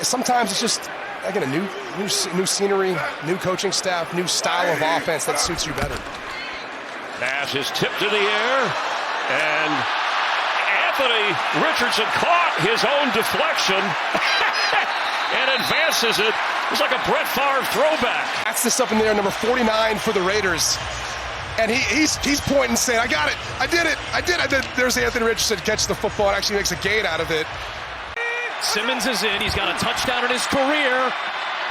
sometimes it's just, again, a new scenery, new coaching staff, new style of offense that suits you better. Pass is tipped to the air, and Anthony Richardson caught his own deflection and advances it. It's like a Brett Favre throwback. That's this up in there, number 49 for the Raiders. And he's pointing, saying, I got it, I did it. There's Anthony Richardson, catches the football and actually makes a gain out of it. Simmons is in. He's got a touchdown in his career.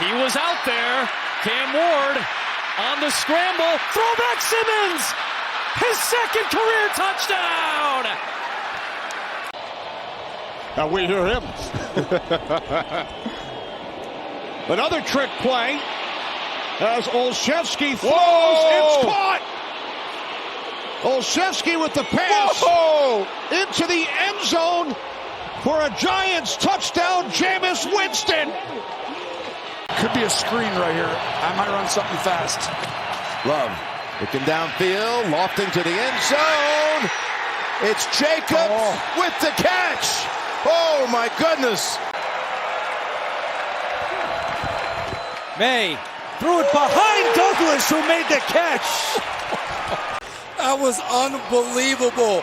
He was out there. Cam Ward on the scramble. Throwback Simmons. His second career touchdown. Now we hear him. Another trick play as Olszewski throws. It's caught. Olszewski with the pass into the end zone for a Giants touchdown. Jameis Winston. Could be a screen right here. I might run something fast. Love looking downfield, lofting to the end zone. It's Jacobs with the catch. Oh my goodness. May threw it behind Douglas, who made the catch. That was unbelievable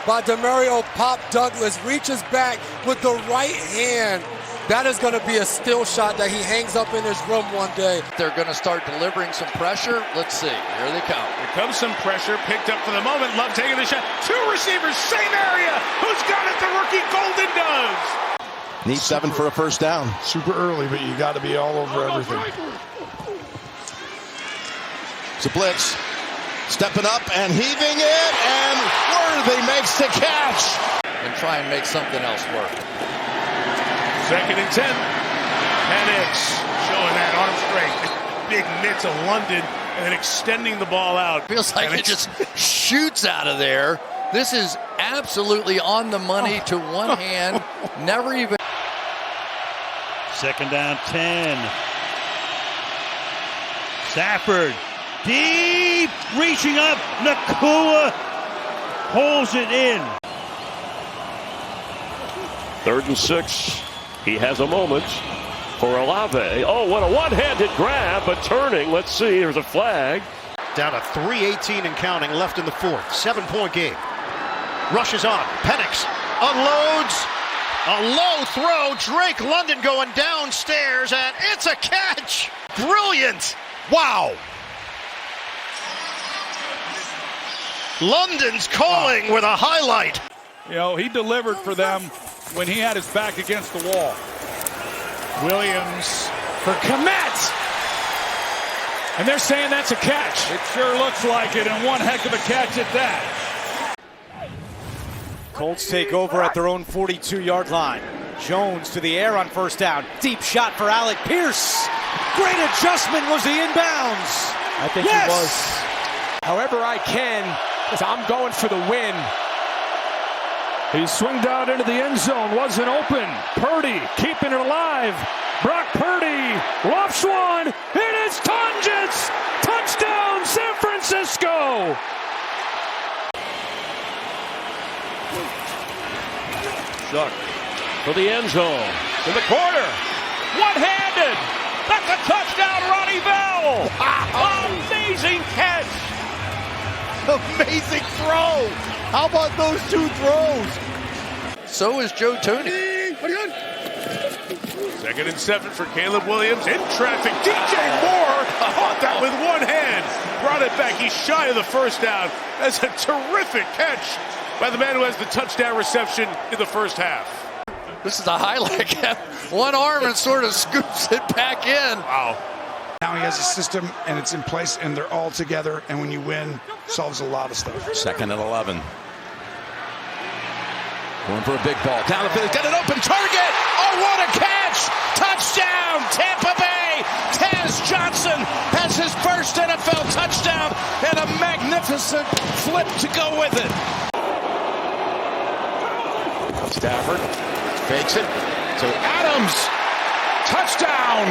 by Demario Pop Douglas. Reaches back with the right hand. That is going to be a still shot that he hangs up in his room one day. They're going to start delivering some pressure. Let's see. Here they come. Here comes some pressure. Picked up for the moment. Love taking the shot. Two receivers, same area. Who's got it? The rookie Golden does. Needs 7 for a first down. Super early, but you got to be all over everything. It's a blitz. Stepping up and heaving it, and Worthy makes the catch. And try and make something else work. 2nd and 10. Penix showing that arm strength. Big mitts of London and then extending the ball out. Feels like it just shoots out of there. This is absolutely on the money to one hand. Never even. 2nd down 10. Stafford deep, reaching up. Nakua holds it in. 3rd and 6. He has a moment for Olave. Oh, what a one-handed grab, but turning. Let's see. There's a flag. Down to 3:18 and counting left in the 4th. 7-point game. Rushes on. Penix unloads. A low throw. Drake London going downstairs, and it's a catch. Brilliant. Wow. London's calling with a highlight. You know, he delivered for them when he had his back against the wall. Williams for Komet. And they're saying that's a catch. It sure looks like it, and one heck of a catch at that. Colts take over at their own 42-yard line. Jones to the air on first down. Deep shot for Alec Pierce. Great adjustment. Was he inbounds? I think he was. However I can, because I'm going for the win. He swinged out into the end zone, wasn't open. Purdy keeping it alive. Brock Purdy lofts one. It is Tangents. Touchdown, San Francisco. Shuck for the end zone. In the corner. One-handed. That's a touchdown, Ronnie Bell. Amazing catch. Amazing throw. How about those 2 throws? So is Joe Tooney. 2nd and 7 for Caleb Williams. In traffic. DJ Moore caught that with one hand. Brought it back. He's shy of the first down. That's a terrific catch by the man who has the touchdown reception in the first half. This is a highlight. One arm and sort of scoops it back in. Wow. Now he has a system, and it's in place, and they're all together, and when you win, solves a lot of stuff. 2nd and 11. Going for a big ball. Down the field. He's got an open target. Oh, what a catch. Touchdown, Tampa Bay. Taz Johnson has his first NFL touchdown and a magnificent flip to go with it. Stafford fakes it to Adams. Touchdown.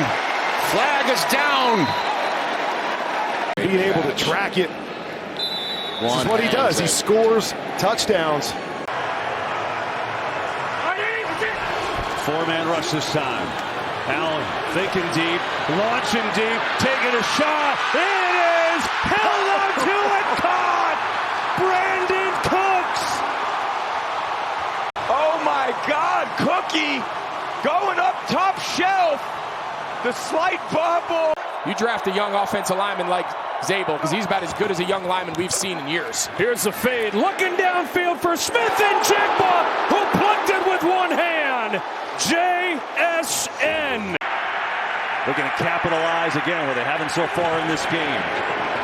Flag is down. Being able to track it. This is what he does. He scores touchdowns. 4-man rush this time. Allen thinking deep, launching deep, taking a shot. It is held on to it, caught. Brandon Cooks. Oh my God, Cookie going up top shelf. The slight bubble. You draft a young offensive lineman like Zabel, because he's about as good as a young lineman we've seen in years. Here's the fade, looking downfield for Smith and Jigba, who plucked it with one hand. JSN. Looking to capitalize again where they haven't so far in this game.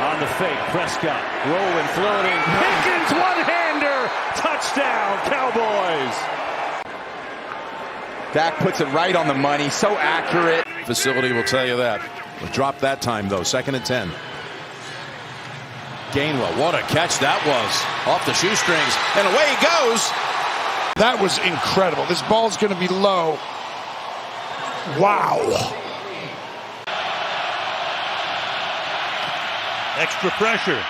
On the fake, Prescott rolling, floating. Higgins one-hander. Touchdown, Cowboys. Dak puts it right on the money, so accurate. Facility will tell you that. Drop that time, though. 2nd and 10. Gainwell, what a catch that was. Off the shoestrings, and away he goes. That was incredible. This ball's going to be low. Wow. Extra pressure.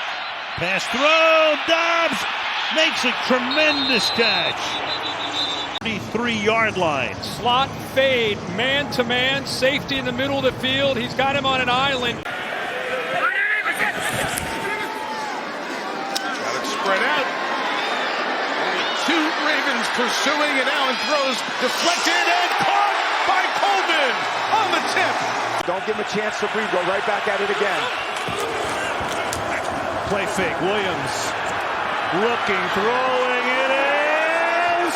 Pass throw. Dobbs makes a tremendous catch. 33-yard line. Slot fade, man-to-man, safety in the middle of the field. He's got him on an island. Got it spread out. Only 2 Ravens pursuing, and Allen throws deflected and caught by Coleman on the tip. Don't give him a chance to breathe. Go right back at it again. Play fake, Williams. Looking, throwing, it is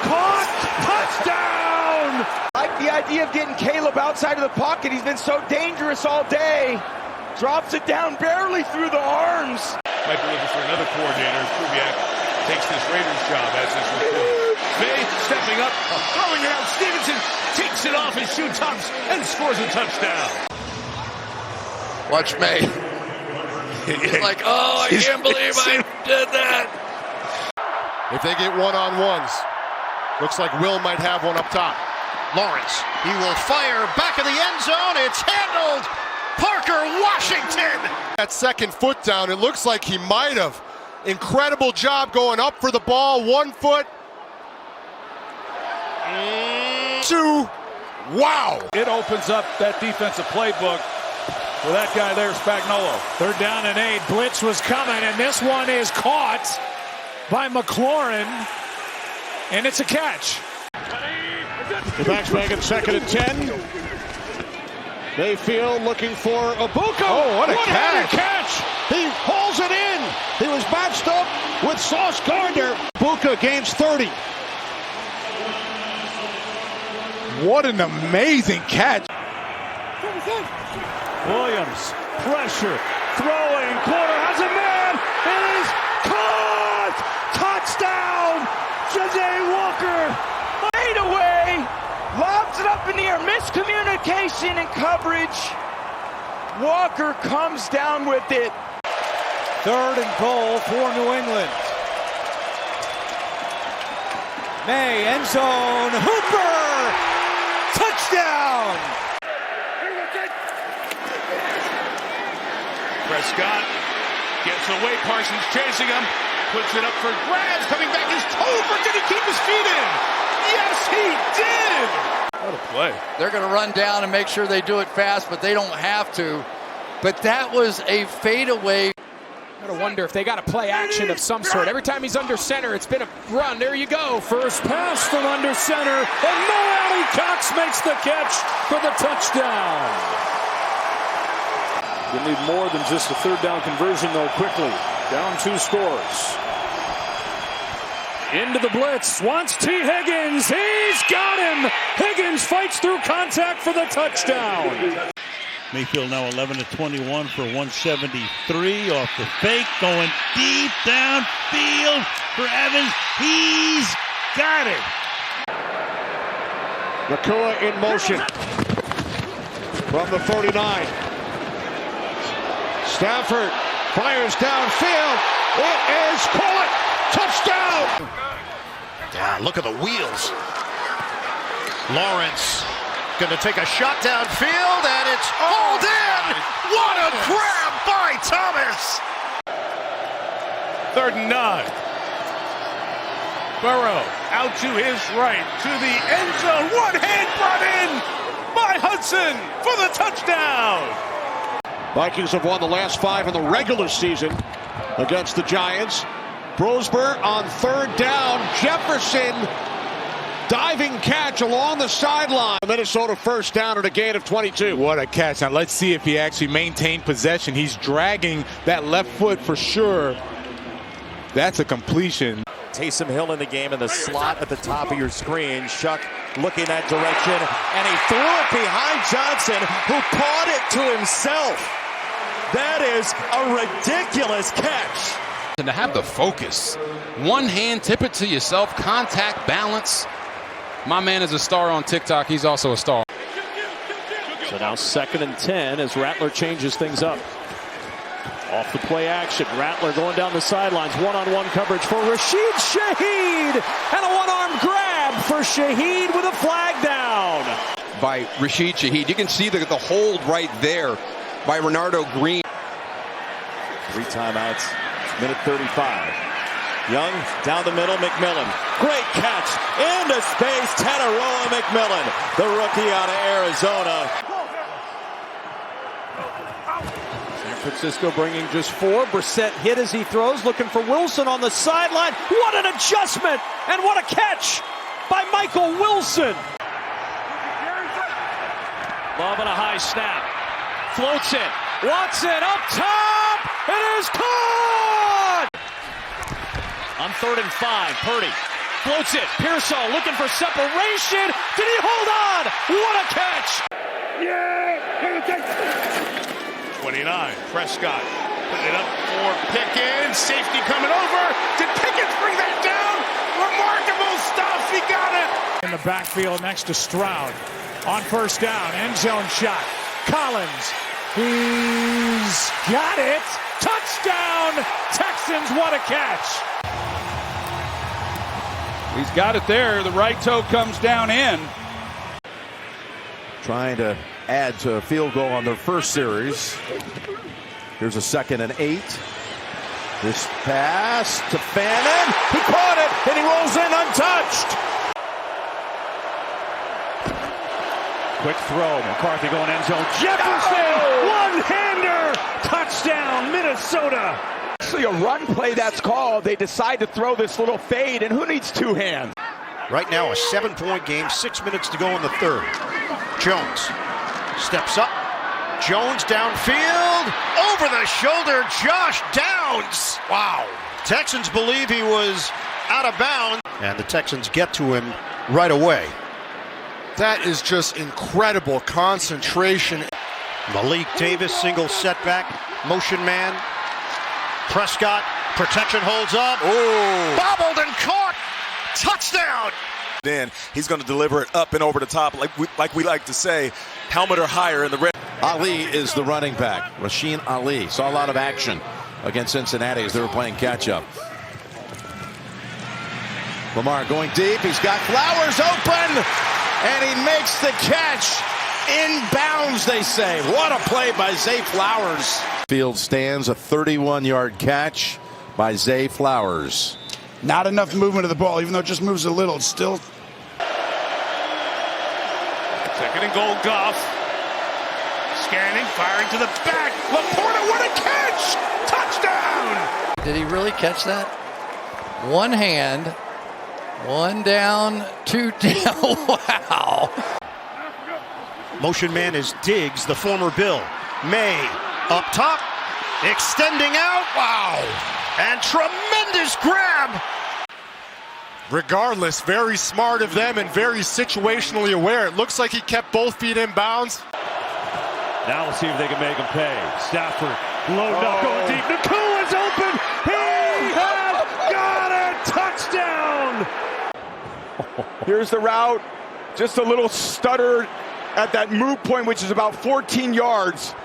caught, touchdown! I like the idea of getting Caleb outside of the pocket. He's been so dangerous all day. Drops it down barely through the arms. Might be looking for another coordinator. Kubiak takes this Raiders job as this report. May stepping up, throwing it out. Stevenson takes it off his shoe tops and scores a touchdown. Watch May. He's like, oh, I can't believe I did that. If they get one-on-ones, looks like Will might have one up top. Lawrence, he will fire back of the end zone. It's handled. Parker Washington. That second foot down, it looks like he might have. Incredible job going up for the ball. 1 foot. 2. Wow. It opens up that defensive playbook for that guy there, Spagnuolo. 3rd down and 8. Blitz was coming, and this one is caught by McLaurin, and it's a catch. The backs back at 2nd and 10. Mayfield looking for Ibuka. Oh, what a catch. He hauls it in. He was matched up with Sauce Gardner. Ibuka gains 30. What an amazing catch. Williams, pressure, throwing, corner has a man. It is caught. Touchdown, J.J. Walker. Fade away. Lobs it up in the air. Miscommunication and coverage. Walker comes down with it. 3rd and goal for New England. May, end zone, Hooper, touchdown. Prescott gets away. Parsons chasing him. Puts it up for grabs. Coming back is Tolbert. Did he keep his feet in? Yes, he did. What a play. They're going to run down and make sure they do it fast, but they don't have to. But that was a fadeaway. I gotta wonder if they got a play action of some sort. Every time he's under center, it's been a run. There you go. First pass from under center, and Mo Alley Cox makes the catch for the touchdown. You need more than just a 3rd down conversion, though, quickly. Down 2 scores. Into the blitz. Wants T. Higgins. He's got him. Higgins fights through contact for the touchdown. Mayfield now 11 to 21 for 173 off the fake. Going deep downfield for Evans. He's got it. Nakua in motion from the 49. Stafford fires downfield. It is caught. Touchdown. Yeah, look at the wheels. Lawrence going to take a shot downfield, and it's hauled in. What a grab by Thomas. 3rd and 9. Burrow out to his right, to the end zone. One hand brought in by Johnson for the touchdown. Vikings have won the last 5 in the regular season against the Giants. Brosberg on third down. Jefferson diving catch along the sideline. Minnesota first down at a gain of 22. What a catch. Now let's see if he actually maintained possession. He's dragging that left foot for sure. That's a completion. Taysom Hill in the game in the slot at the top of your screen. Shuck looking that direction, and he threw it behind Johnson, who caught it to himself. That is a ridiculous catch. And to have the focus, one hand, tip it to yourself, contact, balance. My man is a star on TikTok. He's also a star. So now 2nd and 10 as Rattler changes things up. Off the play action, Rattler going down the sidelines, one-on-one coverage for Rashid Shaheed, and a one-arm grab for Shaheed with a flag down. By Rashid Shaheed, you can see the hold right there by Renardo Green. 3 timeouts, minute 35. Young down the middle, McMillan. Great catch into space, Tataroa McMillan, the rookie out of Arizona. San Francisco bringing just 4. Brissett hit as he throws, looking for Wilson on the sideline. What an adjustment, and what a catch by Michael Wilson. Love and a high snap. Floats it. Watson up top. It is caught! On 3rd and 5, Purdy floats it. Pearsall looking for separation. Did he hold on? What a catch! Yeah! 29, Prescott putting it up for Pickens. Safety coming over. Did Pickens bring that down? Remarkable stuff. He got it. In the backfield next to Stroud. On first down, end zone shot. Collins. He's got it. Touchdown, Texans. What a catch. He's got it there. The right toe comes down in. Trying to add to a field goal on their first series. Here's a 2nd and 8. This pass to Fannin. He caught it, and he rolls in untouched. Quick throw. McCarthy going end zone. Jefferson! One-hander! Touchdown, Minnesota! Actually, a run play that's called. They decide to throw this little fade, and who needs 2 hands? Right now, a 7-point game, 6 minutes to go in the third. Jones steps up. Jones downfield. Over the shoulder, Josh Downs. Wow. Texans believe he was out of bounds. And the Texans get to him right away. That is just incredible concentration. Malik Davis, single setback. Motion man. Prescott, protection holds up. Oh. Bobbled and caught. Touchdown. Then he's going to deliver it up and over the top, like we like to say, helmet or higher in the red. Ali is the running back. Rasheen Ali saw a lot of action against Cincinnati as they were playing catch-up. Lamar going deep. He's got Flowers open, and he makes the catch. Inbounds, they say. What a play by Zay Flowers. Field stands, a 31-yard catch by Zay Flowers. Not enough movement of the ball, even though it just moves a little. It's still. 2nd and goal, Goff. Scanning, firing to the back. Laporta, what a catch! Touchdown! Did he really catch that? One hand, 1 down, 2 down. Wow. Motion man is Diggs, the former Bill. May up top, extending out. Wow. And tremendous grab. Regardless, very smart of them and very situationally aware. It looks like he kept both feet in bounds. Now we'll see if they can make him pay. Stafford, loaded up, going deep. Nakua's open. He has got it. Touchdown. Here's the route. Just a little stutter at that move point, which is about 14 yards.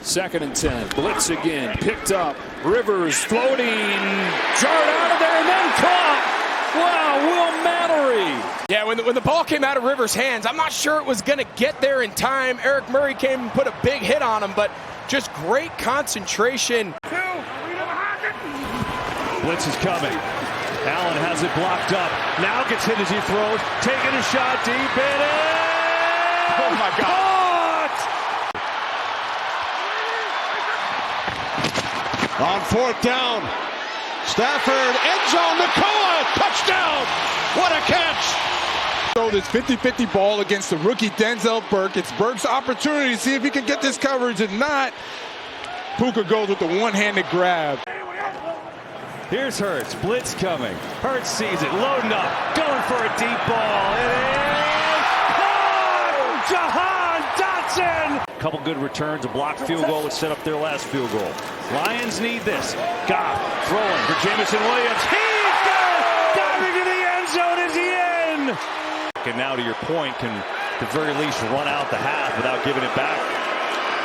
2nd and 10. Blitz again. Picked up. Rivers floating. Jarred out of there and then caught. Wow, Will Mallory. Yeah, when the ball came out of Rivers' hands, I'm not sure it was going to get there in time. Eric Murray came and put a big hit on him, but just great concentration. Blitz is coming. Allen has it blocked up. Now gets hit as he throws. Taking a shot deep. It is! Oh, my God. Caught! On fourth down, Stafford, end zone, Nacua, touchdown! What a catch! So this 50-50 ball against the rookie Denzel Burke. It's Burke's opportunity to see if he can get this coverage. If not, Puka goes with the one-handed grab. Here's Hurts. Blitz coming. Hurts sees it. Loading up. Going for a deep ball. It is caught! Jahan Dotson! Couple good returns. A blocked field goal would set up their last field goal. Lions need this. Goff throwing for Jamison Williams. He's got it! Diving to the end zone is he in! And now to your point, can at the very least run out the half without giving it back.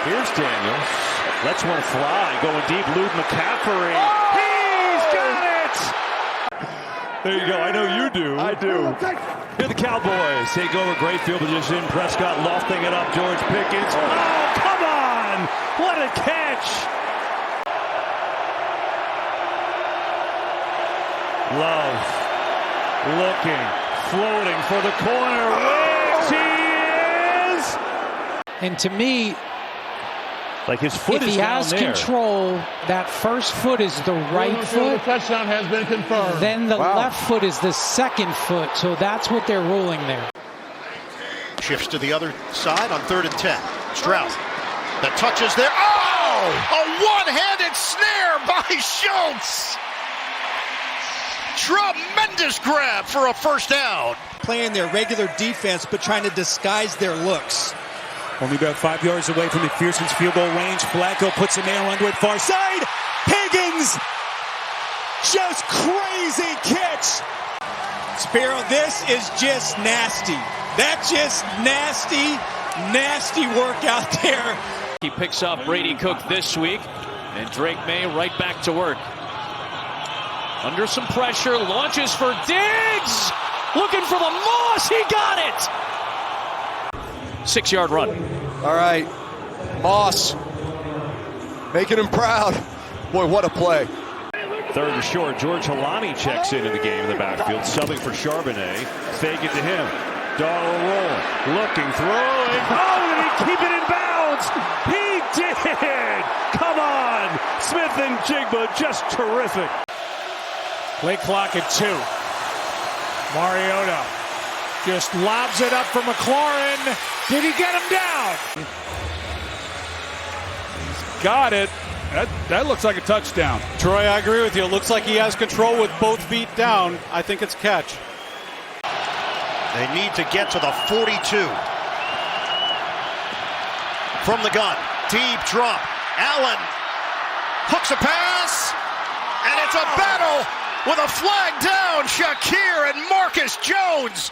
Here's Daniels. Lets one fly. Going deep. Luke McCaffrey. He's got it! There you go. I know you do. I do. Here the Cowboys take over. Great field position. Prescott lofting it up. George Pickens. Oh, come on! What a catch! Love looking, floating for the corner. Wings, he is! And to me, like his foot if is he down has there. Control, that first foot is the right foot. The touchdown has been confirmed. Then the left foot is the second foot. So that's what they're ruling there. Shifts to the other side on 3rd and 10. Stroud. The touch is there. Oh! A one-handed snare by Schultz. Tremendous grab for a first down. Playing their regular defense, but trying to disguise their looks. Only about 5 yards away from McPherson's field goal range. Flacco puts a nail under it far side. Higgins! Just crazy catch! Sparrow, this is just nasty. That's just nasty work out there. He picks up Brady Cook this week, and Drake May right back to work. Under some pressure, launches for Diggs! Looking for the Moss, he got it! 6-yard run. All right, Moss, making him proud. Boy, what a play. 3rd and short, George Halani checks into the game in the backfield, subbing for Charbonnet. Fake it to him. Darrell rolling, looking, throwing. Oh, did he keep it in bounds? He did! Come on! Smith and Jigba, just terrific. Play clock at 2. Mariota just lobs it up for McLaurin. Did he get him down? He's got it. That looks like a touchdown. Troy, I agree with you. It looks like he has control with both feet down. I think it's catch. They need to get to the 42. From the gun. Deep drop. Allen hooks a pass. And it's a battle with a flag down. Shakir and Marcus Jones.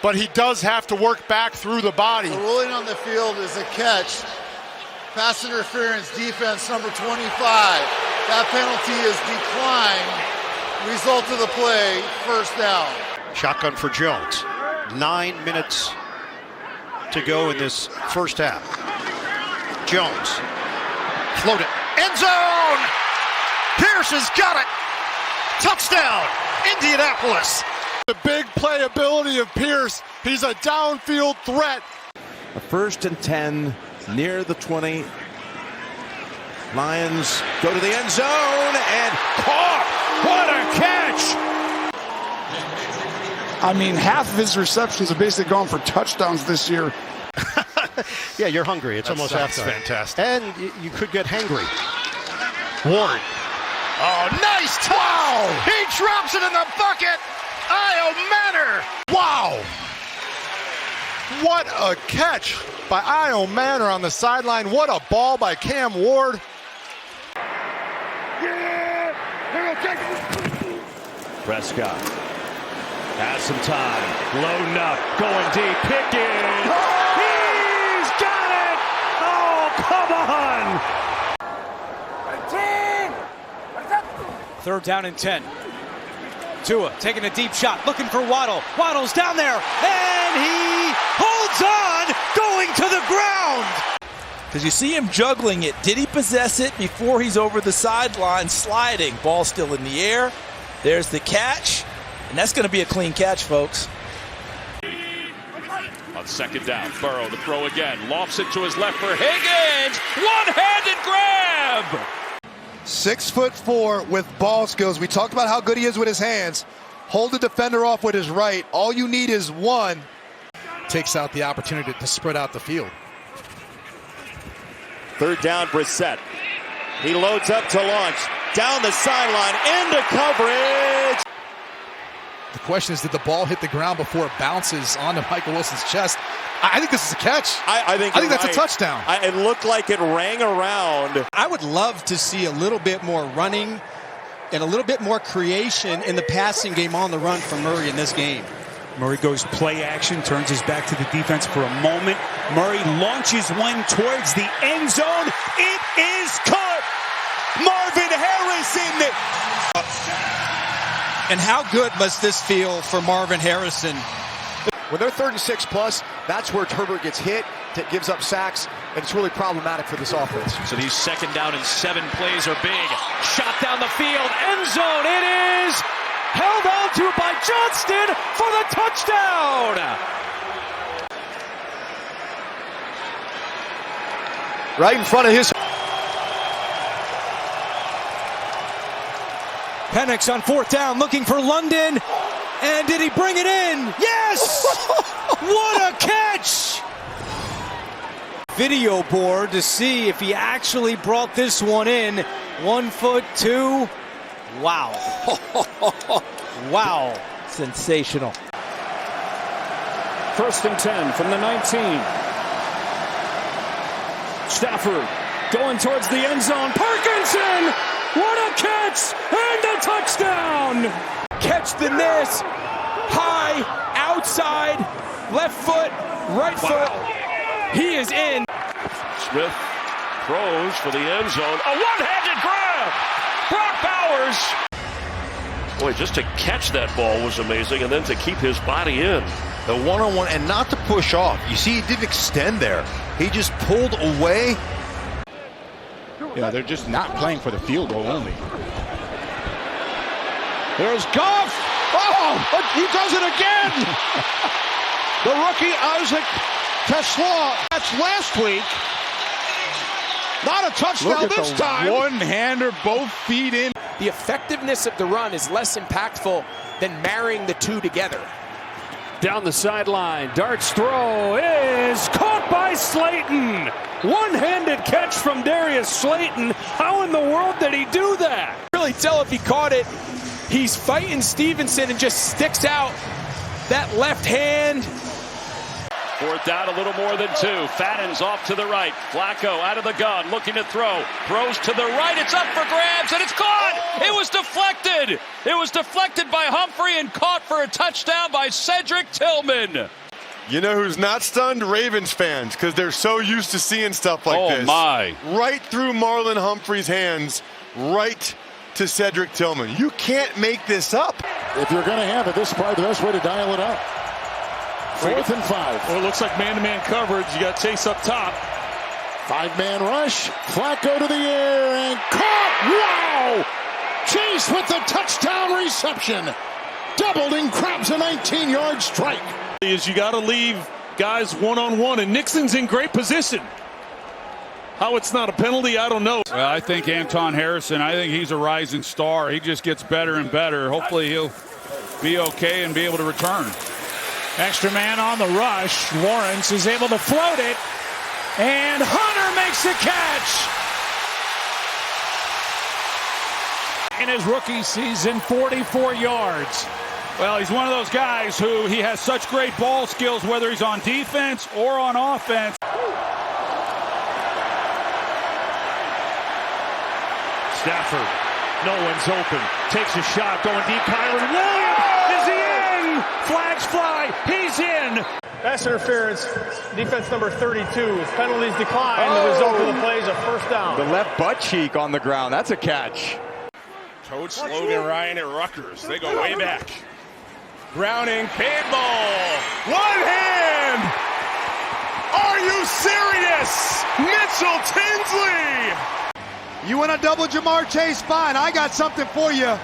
But he does have to work back through the body. The ruling on the field is a catch. Pass interference, defense number 25. That penalty is declined. Result of the play, first down. Shotgun for Jones. 9 minutes to go in this first half. Jones. Float it. End zone! Pierce has got it. Touchdown, Indianapolis. The big playability of Pierce. He's a downfield threat. A 1st and 10 near the 20. Lions go to the end zone and caught. What a catch! I mean, half of his receptions have basically gone for touchdowns this year. Yeah, you're hungry. It's almost halftime. Fantastic. And you could get hangry. Warren. Oh, nice touch! Wow! He drops it in the bucket! Io Manor! Wow! What a catch by Io Manor on the sideline. What a ball by Cam Ward. Prescott has some time. Loading up. Going deep. Pickens. He's got it! Oh, come on! 3rd down and 10. Tua taking a deep shot, looking for Waddle. Waddle's down there, and he holds on, going to the ground. Because you see him juggling it. Did he possess it before he's over the sideline sliding? Ball still in the air. There's the catch, and that's going to be a clean catch, folks. On second down, Burrow, the throw again. Lofts it to his left for Higgins. One-handed grab! 6'4" with ball skills. We talked about how good he is with his hands. Hold the defender off with his right. All you need is one. Takes out the opportunity to spread out the field. Third down, Brissett. He loads up to launch. Down the sideline, into coverage. The question is, did the ball hit the ground before it bounces onto Michael Wilson's chest? I think this is a catch. I think that's a touchdown. It looked like it rang around. I would love to see a little bit more running and a little bit more creation in the passing game on the run from Murray in this game. Murray goes play action, turns his back to the defense for a moment. Murray launches one towards the end zone. It is caught. Marvin Harrison. And how good must this feel for Marvin Harrison? When they're 36 plus, that's where Herbert gets hit, gives up sacks, and it's really problematic for this offense. So these second down and 7 plays are big. Shot down the field, end zone, it is held on to by Johnston for the touchdown. Right in front of his... Penix on fourth down, looking for London. And did he bring it in? Yes! What a catch! Video board to see if he actually brought this one in. 1 foot 2. Wow. Wow. Sensational. First and 10 from the 19. Stafford going towards the end zone. Parkinson! What a catch! And a touchdown! Catch the miss. High, outside, left foot, right foot. He is in. Smith throws for the end zone. A one-handed grab! Brock Bowers! Boy, just to catch that ball was amazing, and then to keep his body in. The one-on-one, and not to push off. You see, he didn't extend there. He just pulled away. Yeah, they're just not playing for the field goal only. There's Goff. Oh, he does it again. The rookie Isaac Tesla. That's last week. Not a touchdown this time. One-hander, both feet in. The effectiveness of the run is less impactful than marrying the two together. Down the sideline, Dart's throw is caught by Slayton. One-handed catch from Darius Slayton. How in the world did he do that? Really tell if he caught it. He's fighting Stevenson and just sticks out that left hand. Fourth down, a little more than 2. Fadden's off to the right. Flacco out of the gun, looking to throw. Throws to the right. It's up for grabs, and it's caught. It was deflected. It was deflected by Humphrey and caught for a touchdown by Cedric Tillman. You know who's not stunned? Ravens fans, because they're so used to seeing stuff like this. Oh, my. Right through Marlon Humphrey's hands, right to Cedric Tillman. You can't make this up. If you're going to have it, this is probably the best way to dial it up. 4th and 5. Well, it looks like man-to-man coverage. You got Chase up top. 5-man rush. Flacco to the air and caught. Wow! Chase with the touchdown reception. Doubled and grabs a 19-yard strike. Is you got to leave guys one-on-one, and Nixon's in great position. How it's not a penalty, I don't know. Well, I think Anton Harrison, I think he's a rising star. He just gets better and better. Hopefully he'll be okay and be able to return. Extra man on the rush. Lawrence is able to float it. And Hunter makes the catch. In his rookie season, 44 yards. Well, he's one of those guys who he has such great ball skills, whether he's on defense or on offense. Stafford, no one's open. Takes a shot, going deep. Kyron Williams, is he in? Flags fly, he's in. Pass interference, defense number 32. Penalties decline. The result of the play is a first down. The left butt cheek on the ground. That's a catch. Coach Logan Ryan and Rutgers. They go way back. Browning, big ball. One hand. Are you serious? Mitchell Tinsley. You want to double Jamar Chase? Fine. I got something for you.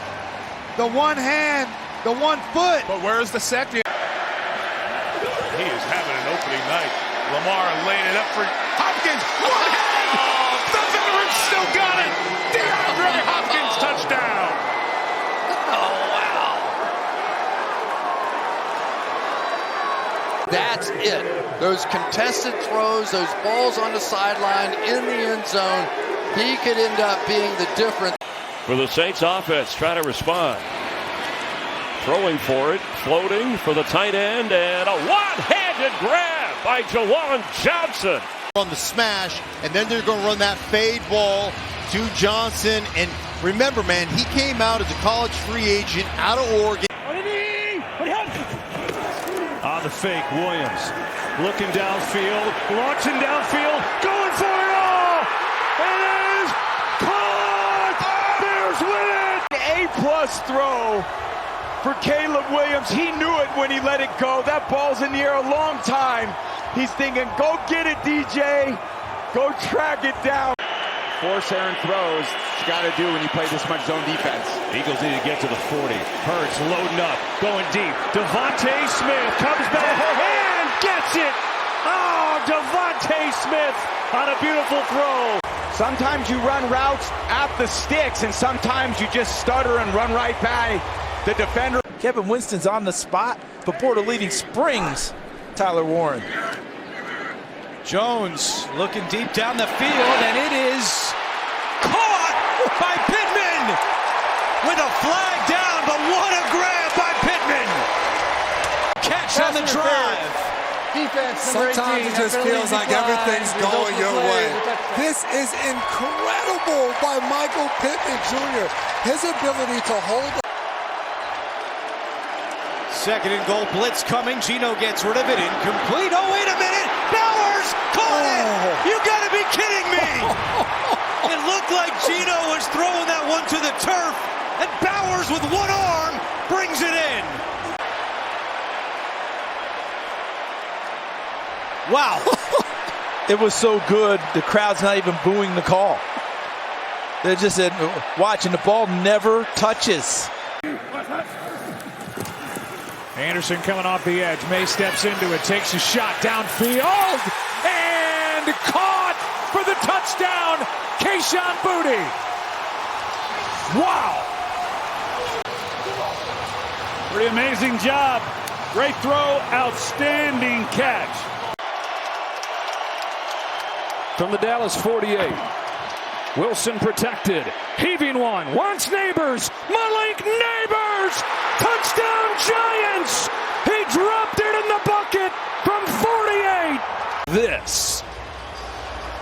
the one hand, the 1 foot. But where's the second? He is having an opening night. Lamar laying it up for Hopkins. One hand! The veteran still got it! DeAndre Hopkins touchdown! Oh, wow. That's it. Those contested throws, those balls on the sideline in the end zone, he could end up being the difference. For the Saints offense, trying to respond. Throwing for it, floating for the tight end, and a one-handed grab by Jawan Johnson. On the smash, and then they're going to run that fade ball to Johnson. And remember, man, he came out as a college free agent out of Oregon. On the fake, Williams looking downfield, launching downfield, going for it all. It is caught. Bears win it. A-plus throw for Caleb Williams. He knew it when he let it go. That ball's in the air a long time. He's thinking, go get it, DJ. Go track it down. Force errant throws. You got to do when you play this much zone defense. Eagles need to get to the 40. Hurts loading up, going deep. Devontae Smith comes back and gets it. Oh, Devontae Smith on a beautiful throw. Sometimes you run routes at the sticks, and sometimes you just stutter and run right by the defender. Kevin Winston's on the spot before the leading springs. Tyler Warren. Jones looking deep down the field, and it is caught by Pittman with a flag down, but what a grab by Pittman. Catch on the drive. Sometimes it just feels like everything's going your way. This is incredible by Michael Pittman Jr. His ability to hold. Second and goal, blitz coming. Gino gets rid of it. Incomplete. Oh, wait a minute. Bowers caught it. You got to be kidding me. It looked like Gino was throwing that one to the turf, and Bowers with one arm brings it in. Wow. It was so good, the crowd's not even booing the call. They're just watching. The ball never touches. Anderson coming off the edge. May steps into it, takes a shot downfield, and caught for the touchdown, Kayshon Boutte. Wow. Pretty amazing job. Great throw, outstanding catch. From the Dallas 48. Wilson protected, heaving one, wants Neighbors, Malik Neighbors, touchdown Giants! He dropped it in the bucket from 48. This.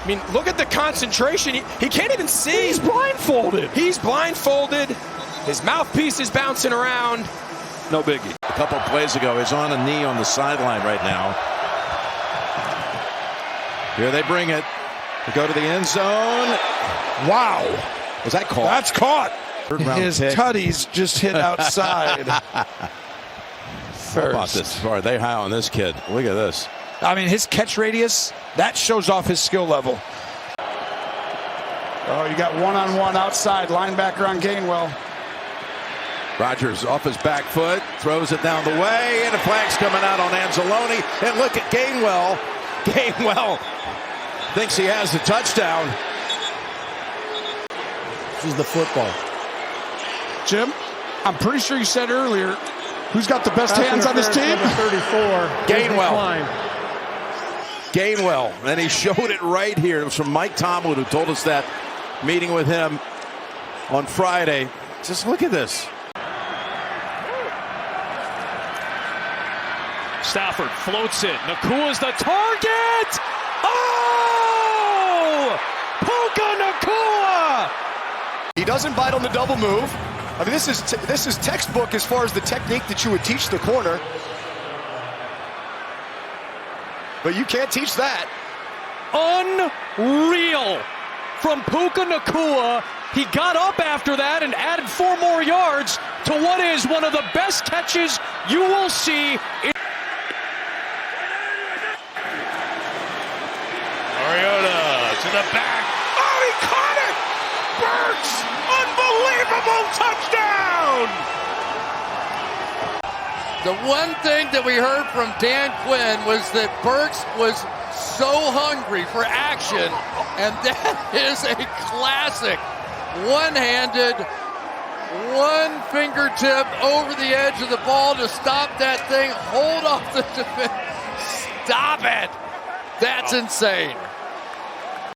I mean, look at the concentration. He can't even see. He's blindfolded. He's blindfolded. His mouthpiece is bouncing around. No biggie. A couple plays ago, he's on a knee on the sideline right now. Here they bring it. They go to the end zone. Wow. Was that caught? That's caught. His tutties just hit outside. How about this? Are they high on this kid? Look at this. I mean, his catch radius, that shows off his skill level. Oh, you got one-on-one outside, linebacker on Gainwell. Rodgers off his back foot, throws it down the way, and a flag's coming out on Anzalone. And look at Gainwell. Gainwell thinks he has the touchdown. This is the football. Jim, I'm pretty sure you said earlier, who's got the best hands on this team? Number 34. Gainwell. Gainwell. And he showed it right here. It was from Mike Tomlin, who told us that meeting with him on Friday. Just look at this. Stafford floats it. Nakua's the target. Oh! Puka Nacua! He doesn't bite on the double move. I mean, this is textbook as far as the technique that you would teach the corner. But you can't teach that. Unreal from Puka Nacua. He got up after that and added 4 more yards to what is one of the best catches you will see. Mariota to the back. Oh, he caught it! Burks! Unbelievable touchdown! The one thing that we heard from Dan Quinn was that Burks was so hungry for action, and that is a classic one-handed, one fingertip over the edge of the ball to stop that thing, hold off the defense. Stop it. That's insane.